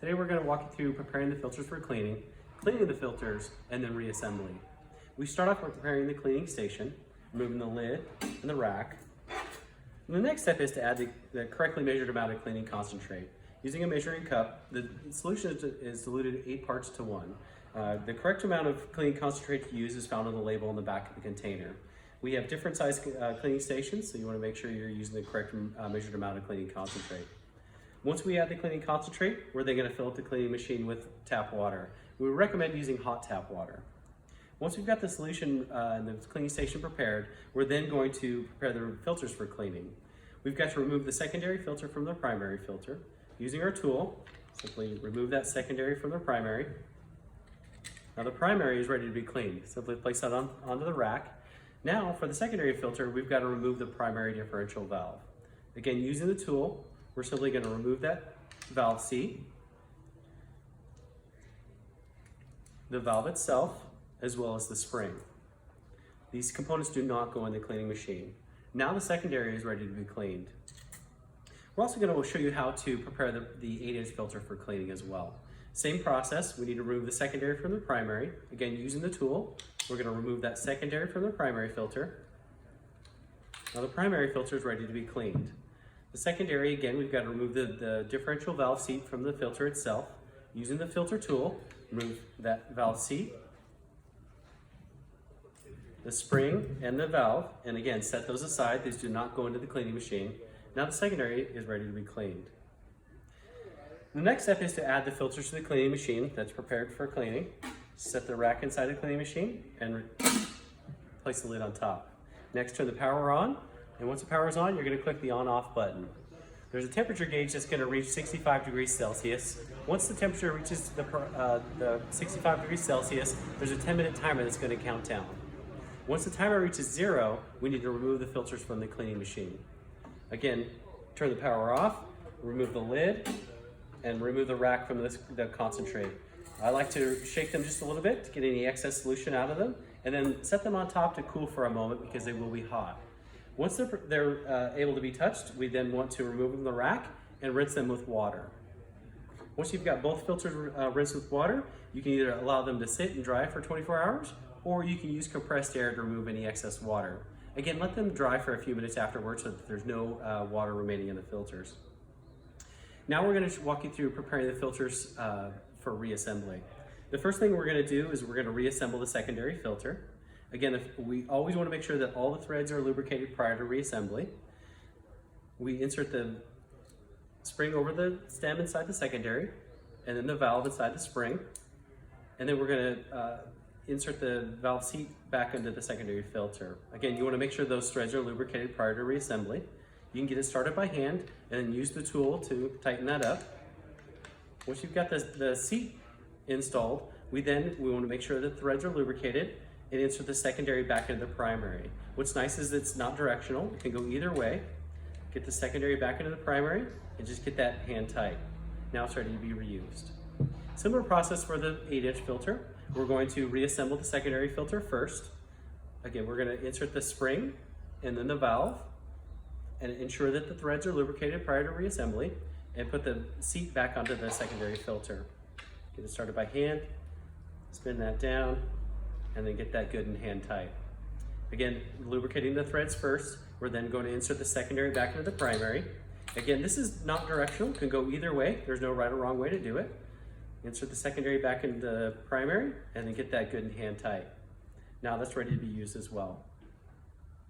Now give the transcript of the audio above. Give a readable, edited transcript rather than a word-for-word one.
Today we're going to walk you through preparing the filters for cleaning, cleaning the filters, and then reassembly. We start off with preparing the cleaning station, removing the lid and the rack. And the next step is to add the correctly measured amount of cleaning concentrate. Using a measuring cup, the solution is diluted 8 parts to 1. The correct amount of cleaning concentrate to use is found on the label on the back of the container. We have different size cleaning stations, so you want to make sure you're using the correct measured amount of cleaning concentrate. Once we add the cleaning concentrate, we're then going to fill up the cleaning machine with tap water. We recommend using hot tap water. Once we've got the solution and the cleaning station prepared, we're then going to prepare the filters for cleaning. We've got to remove the secondary filter from the primary filter. Using our tool, simply remove that secondary from the primary. Now the primary is ready to be cleaned. Simply place that onto the rack. Now for the secondary filter, we've got to remove the primary differential valve. Again, using the tool, we're simply going to remove that valve seat, the valve itself, as well as the spring. These components do not go in the cleaning machine. Now the secondary is ready to be cleaned. We're also going to show you how to prepare the 8-inch filter for cleaning as well. Same process, we need to remove the secondary from the primary. Again, using the tool, we're going to remove that secondary from the primary filter. Now the primary filter is ready to be cleaned. The secondary, again, we've got to remove the differential valve seat from the filter itself. Using the filter tool, remove that valve seat, the spring and the valve, and again, set those aside. These do not go into the cleaning machine. Now the secondary is ready to be cleaned. The next step is to add the filters to the cleaning machine that's prepared for cleaning. Set the rack inside the cleaning machine and place the lid on top. Next, turn the power on, and once the power is on, you're going to click the on-off button. There's a temperature gauge that's going to reach 65 degrees Celsius. Once the temperature reaches the 65 degrees Celsius, there's a 10-minute timer that's going to count down. Once the timer reaches 0, we need to remove the filters from the cleaning machine. Again, turn the power off, remove the lid, and remove the rack from the concentrate. I like to shake them just a little bit to get any excess solution out of them, and then set them on top to cool for a moment because they will be hot. Once they're able to be touched, we then want to remove them from the rack and rinse them with water. Once you've got both filters rinsed with water, you can either allow them to sit and dry for 24 hours, or you can use compressed air to remove any excess water. Again, let them dry for a few minutes afterwards so that there's no water remaining in the filters. Now we're going to walk you through preparing the filters for reassembly. The first thing we're going to do is we're going to reassemble the secondary filter. Again, we always want to make sure that all the threads are lubricated prior to reassembly. We insert the spring over the stem inside the secondary, and then the valve inside the spring. And then we're going to insert the valve seat back into the secondary filter. Again, you want to make sure those threads are lubricated prior to reassembly. You can get it started by hand and then use the tool to tighten that up. Once you've got the seat installed, we want to make sure that the threads are lubricated and insert the secondary back into the primary. What's nice is it's not directional. It can go either way. Get the secondary back into the primary and just get that hand tight. Now it's ready to be reused. Similar process for the 8-inch filter. We're going to reassemble the secondary filter first. Again, we're going to insert the spring and then the valve and ensure that the threads are lubricated prior to reassembly, and put the seat back onto the secondary filter. Get it started by hand, spin that down, and then get that good and hand tight. Again, lubricating the threads first. We're then going to insert the secondary back into the primary. Again, this is not directional, it can go either way. There's no right or wrong way to do it. Insert the secondary back into the primary and then get that good and hand tight. Now that's ready to be used as well.